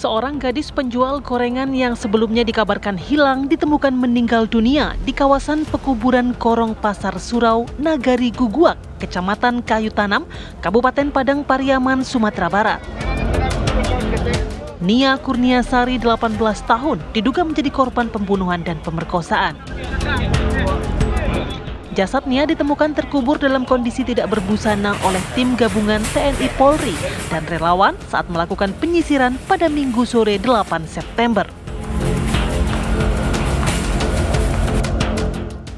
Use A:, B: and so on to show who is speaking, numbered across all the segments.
A: Seorang gadis penjual gorengan yang sebelumnya dikabarkan hilang ditemukan meninggal dunia di kawasan pekuburan Korong Pasar Surau, Nagari Guguak, Kecamatan Kayu Tanam, Kabupaten Padang Pariaman, Sumatera Barat. Nia Kurniasari, 18 tahun, diduga menjadi korban pembunuhan dan pemerkosaan. Jasad Nia ditemukan terkubur dalam kondisi tidak berbusana oleh tim gabungan TNI Polri dan relawan saat melakukan penyisiran pada Minggu sore 8 September.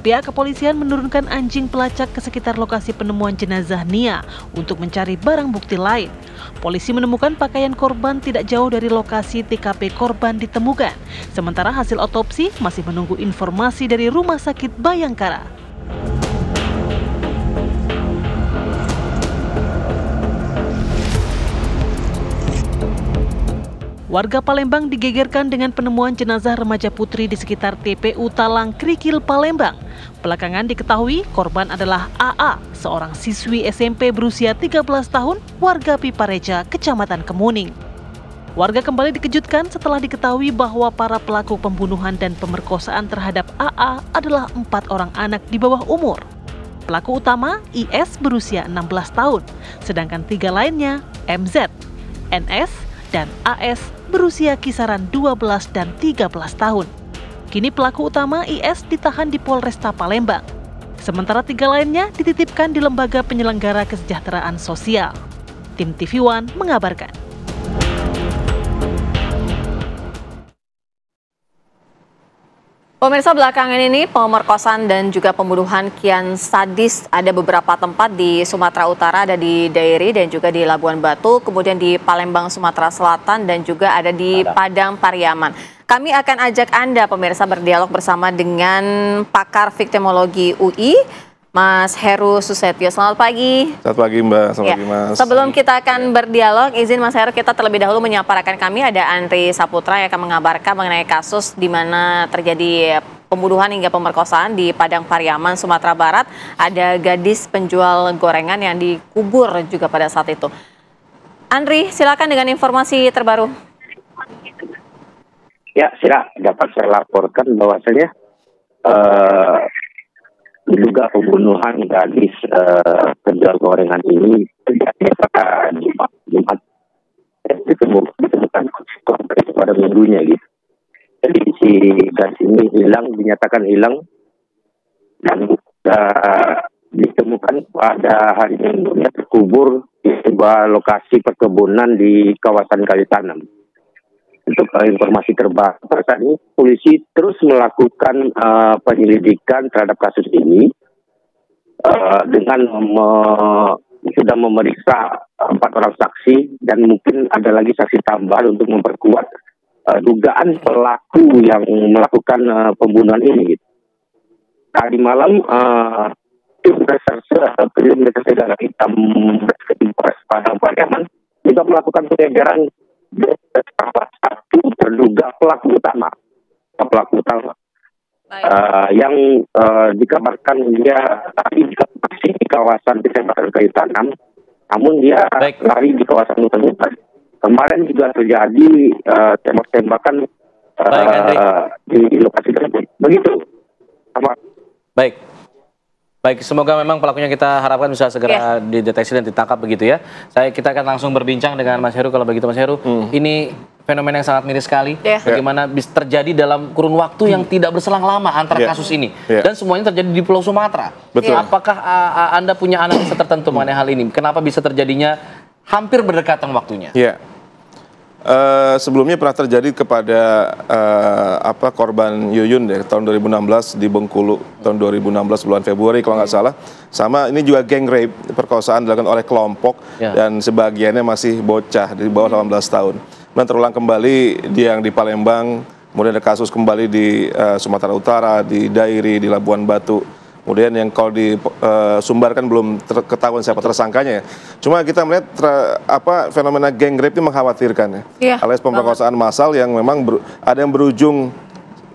A: Pihak kepolisian menurunkan anjing pelacak ke sekitar lokasi penemuan jenazah Nia untuk mencari barang bukti lain. Polisi menemukan pakaian korban tidak jauh dari lokasi TKP korban ditemukan. Sementara hasil otopsi masih menunggu informasi dari Rumah Sakit Bayangkara. Warga Palembang digegerkan dengan penemuan jenazah remaja putri di sekitar TPU Talang Krikil, Palembang. Belakangan diketahui korban adalah AA, seorang siswi SMP berusia 13 tahun, warga Pipareja, Kecamatan Kemuning. Warga kembali dikejutkan setelah diketahui bahwa para pelaku pembunuhan dan pemerkosaan terhadap AA adalah 4 orang anak di bawah umur. Pelaku utama IS berusia 16 tahun, sedangkan 3 lainnya MZ, NS, dan AS berusia kisaran 12 dan 13 tahun. Kini pelaku utama IS ditahan di Polresta Palembang. Sementara 3 lainnya dititipkan di Lembaga Penyelenggara Kesejahteraan Sosial. Tim TV One mengabarkan.
B: Pemirsa, belakangan ini pemerkosaan dan juga pembunuhan kian sadis ada beberapa tempat di Sumatera Utara, ada di Dairi dan juga di Labuan Batu, kemudian di Palembang, Sumatera Selatan dan juga ada di Padang Pariaman. Kami akan ajak Anda pemirsa berdialog bersama dengan pakar viktimologi UI, Mas Heru Susetio. Selamat pagi.
C: Selamat pagi Mbak, selamat pagi Mas.
B: Sebelum kita akan berdialog, izin Mas Heru kita terlebih dahulu menyapa rekan kami, ada Andri Saputra yang akan mengabarkan mengenai kasus di mana terjadi pembunuhan hingga pemerkosaan di Padang Pariaman, Sumatera Barat. Ada gadis penjual gorengan yang dikubur juga pada saat itu. Andri, silakan dengan informasi terbaru.
D: Ya, dapat saya laporkan bahwasanya diduga pembunuhan gadis penjual gorengan ini terjadi pada Jumat ditemukan pada minggunya gitu. Jadi si gadis ini dinyatakan hilang dan ditemukan pada hari Minggunya terkubur di sebuah lokasi perkebunan di kawasan Kayu Tanam. Untuk informasi terbaru saat ini, polisi terus melakukan penyelidikan terhadap kasus ini dengan sudah memeriksa 4 orang saksi dan mungkin ada lagi saksi tambahan untuk memperkuat dugaan pelaku yang melakukan pembunuhan ini. Tadi malam tim reserse Darah Hitam Polres Padang Pariaman juga melakukan pengejaran satu terduga pelaku utama yang dikabarkan dia tadi masih di kawasan Kecamatan Kayu Tanam, namun dia lari di kawasan hutan. Kemarin juga terjadi tembak-tembakan di lokasi tersebut. Begitu.
E: Baik, semoga memang pelakunya kita harapkan bisa segera dideteksi dan ditangkap begitu ya. Kita akan langsung berbincang dengan Mas Heru kalau begitu Mas Heru. Ini fenomena yang sangat miris sekali. Bagaimana bisa terjadi dalam kurun waktu yang tidak berselang lama antara kasus ini. Dan semuanya terjadi di Pulau Sumatera.
C: Betul.
E: Apakah Anda punya analisa tertentu mengenai hal ini? Kenapa bisa terjadinya hampir berdekatan waktunya?
C: Sebelumnya pernah terjadi kepada korban Yuyun deh, tahun 2016 di Bengkulu, tahun 2016 bulan Februari kalau nggak salah. Sama ini juga gang rape, perkosaan dilakukan oleh kelompok dan sebagiannya masih bocah di bawah 18 tahun. Dan terulang kembali yang di Palembang, kemudian ada kasus kembali di Sumatera Utara, di Dairi, di Labuan Batu. Kemudian yang kalau disumbarkan belum ketahuan siapa tersangkanya. Cuma kita melihat fenomena gang rape ini mengkhawatirkan alias pemerkosaan massal yang memang ada yang berujung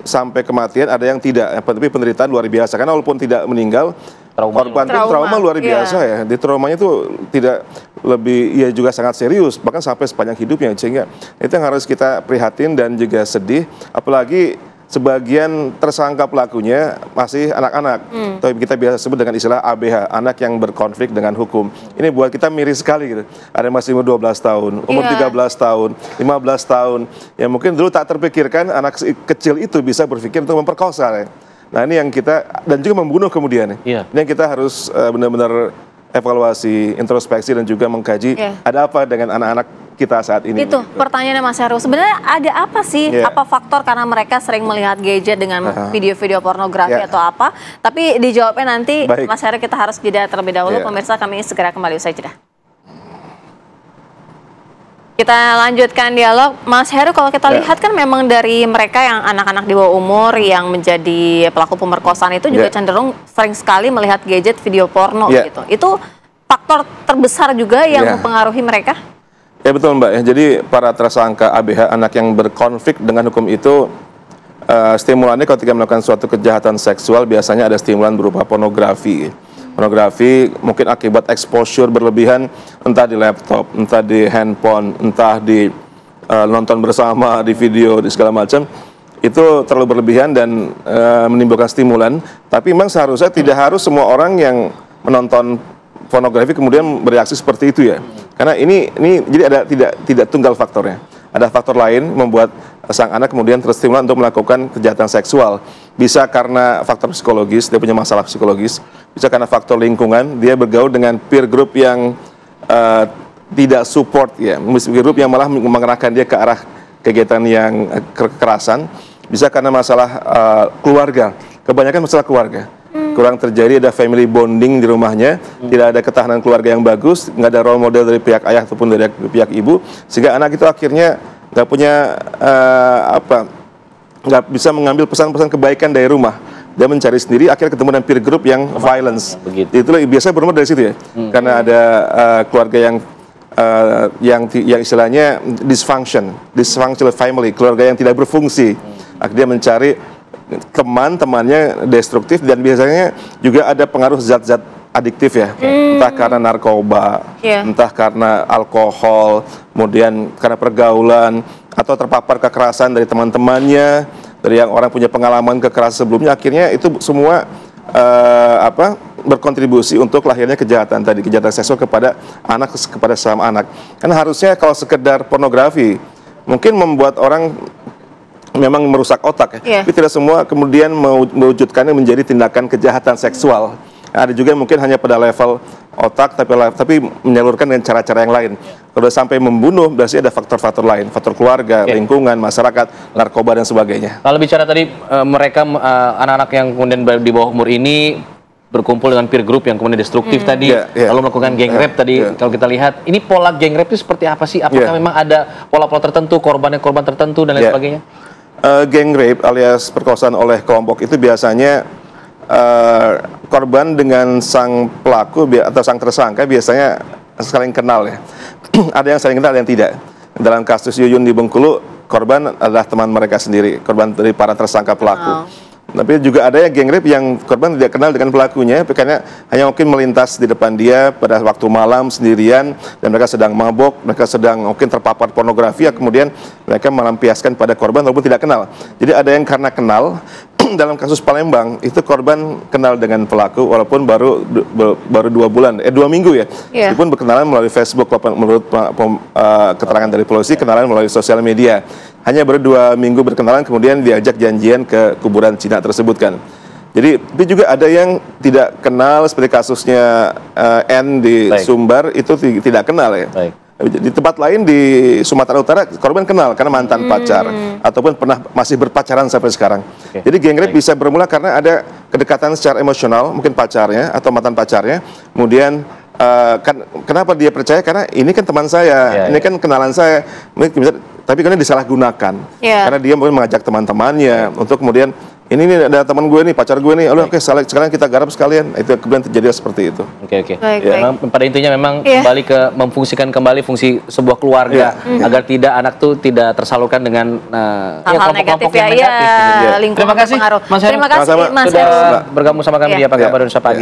C: sampai kematian, ada yang tidak. Tapi penderitaan luar biasa. Karena walaupun tidak meninggal, korban pun trauma luar biasa ya. Di traumanya itu tidak ya juga sangat serius, bahkan sampai sepanjang hidupnya, sehingga itu yang harus kita prihatin dan juga sedih, apalagi sebagian tersangka pelakunya masih anak-anak, atau kita biasa sebut dengan istilah ABH, anak yang berkonflik dengan hukum. Ini buat kita miris sekali gitu. Ada yang masih umur 12 tahun, umur 13 tahun, 15 tahun, yang mungkin dulu tak terpikirkan anak kecil itu bisa berpikir untuk memperkosa. Ya. Nah ini yang kita, dan juga membunuh kemudian. Ini yang kita harus benar-benar evaluasi, introspeksi, dan juga mengkaji ada apa dengan anak-anak kita saat ini.
B: Itu pertanyaannya Mas Heru, sebenarnya ada apa sih, apa faktor karena mereka sering melihat gadget dengan video-video pornografi atau apa, tapi dijawabnya nanti. Mas Heru, kita harus jeda terlebih dahulu. Pemirsa, kami segera kembali usai jeda. Kita lanjutkan dialog. Mas Heru, kalau kita lihat kan memang dari mereka yang anak-anak di bawah umur yang menjadi pelaku pemerkosaan itu juga cenderung sering sekali melihat gadget, video porno gitu. Itu faktor terbesar juga yang mempengaruhi mereka?
C: Ya betul Mbak, ya. Jadi para tersangka ABH, anak yang berkonflik dengan hukum itu, stimulannya ketika melakukan suatu kejahatan seksual biasanya ada stimulan berupa pornografi. Pornografi mungkin akibat exposure berlebihan, entah di laptop, entah di handphone, entah di nonton bersama, di video, di segala macam, itu terlalu berlebihan dan menimbulkan stimulan. Tapi memang seharusnya tidak harus semua orang yang menonton pornografi kemudian bereaksi seperti itu ya. Karena ini jadi ada tidak tunggal faktornya. Ada faktor lain membuat sang anak kemudian terstimulan untuk melakukan kejahatan seksual. Bisa karena faktor psikologis, dia punya masalah psikologis. Bisa karena faktor lingkungan, dia bergaul dengan peer group yang tidak support ya. Peer group yang malah mengerahkan dia ke arah kegiatan yang kekerasan. Bisa karena masalah keluarga, kebanyakan masalah keluarga. Kurang terjadi, ada family bonding di rumahnya, tidak ada ketahanan keluarga yang bagus, nggak ada role model dari pihak ayah ataupun dari pihak ibu, sehingga anak itu akhirnya nggak punya nggak bisa mengambil pesan-pesan kebaikan dari rumah. Dia mencari sendiri, akhirnya ketemu dengan peer group yang violence. Itulah biasanya bermula dari situ ya, karena ada keluarga yang istilahnya dysfunctional family, keluarga yang tidak berfungsi. Akhirnya mencari teman-temannya destruktif, dan biasanya juga ada pengaruh zat-zat adiktif ya, entah karena narkoba, entah karena alkohol, kemudian karena pergaulan, atau terpapar kekerasan dari teman-temannya, dari yang orang punya pengalaman kekerasan sebelumnya. Akhirnya itu semua berkontribusi untuk lahirnya kejahatan seksual kepada anak, kepada sesama anak. Karena harusnya kalau sekedar pornografi mungkin membuat orang memang merusak otak ya, tapi tidak semua kemudian mewujudkannya menjadi tindakan kejahatan seksual. Ada juga mungkin hanya pada level otak, tapi menyalurkan dengan cara-cara yang lain. Kalau sampai membunuh, berarti ada faktor-faktor lain, faktor keluarga, lingkungan, masyarakat, narkoba, dan sebagainya.
E: Kalau bicara tadi mereka anak-anak yang kemudian di bawah umur ini berkumpul dengan peer group yang kemudian destruktif tadi, lalu melakukan gang rape tadi, kalau kita lihat, ini pola gang rape itu seperti apa sih? Apakah memang ada pola-pola tertentu, korban tertentu, dan lain sebagainya?
C: Gang rape alias perkosaan oleh kelompok itu biasanya korban dengan sang pelaku atau sang tersangka biasanya saling kenal ya. Ada yang saling kenal, ada yang tidak. Dalam kasus Yuyun di Bengkulu, korban adalah teman mereka sendiri, korban dari para tersangka pelaku. Tapi juga ada ya gang rape yang korban tidak kenal dengan pelakunya, karena hanya mungkin melintas di depan dia pada waktu malam sendirian, dan mereka sedang mabok, mereka sedang mungkin terpapar pornografi, ya, kemudian mereka melampiaskan pada korban walaupun tidak kenal. Jadi ada yang karena kenal. Dalam kasus Palembang itu korban kenal dengan pelaku walaupun baru 2 minggu ya. Meskipun berkenalan melalui Facebook, menurut keterangan dari polisi, kenalan melalui sosial media. Hanya baru 2 minggu berkenalan, kemudian diajak janjian ke kuburan Cina tersebut kan. Jadi tapi juga ada yang tidak kenal, seperti kasusnya N di Sumbar, itu tidak kenal ya. Di tempat lain di Sumatera Utara korban kenal karena mantan pacar ataupun pernah masih berpacaran sampai sekarang. Jadi gang rape bisa bermula karena ada kedekatan secara emosional, mungkin pacarnya atau mantan pacarnya. Kemudian kenapa dia percaya? Karena ini kan teman saya, ini kan kenalan saya. Tapi kemudian disalahgunakan karena dia mungkin mengajak teman-temannya untuk kemudian ini ada teman gue nih, pacar gue nih, oke sekarang kita garap sekalian. Itu kemudian terjadi seperti itu. Memang pada intinya memang kembali ke memfungsikan kembali fungsi sebuah keluarga agar tidak anak tuh tidak tersalurkan dengan
B: hal-hal negatif
E: negatif.
B: Lingkungan.
E: Terima kasih Mas Heru.
B: Terima kasih Mas Heru
E: sudah bergabung sama kami di Apa Kabar Indonesia Pagi.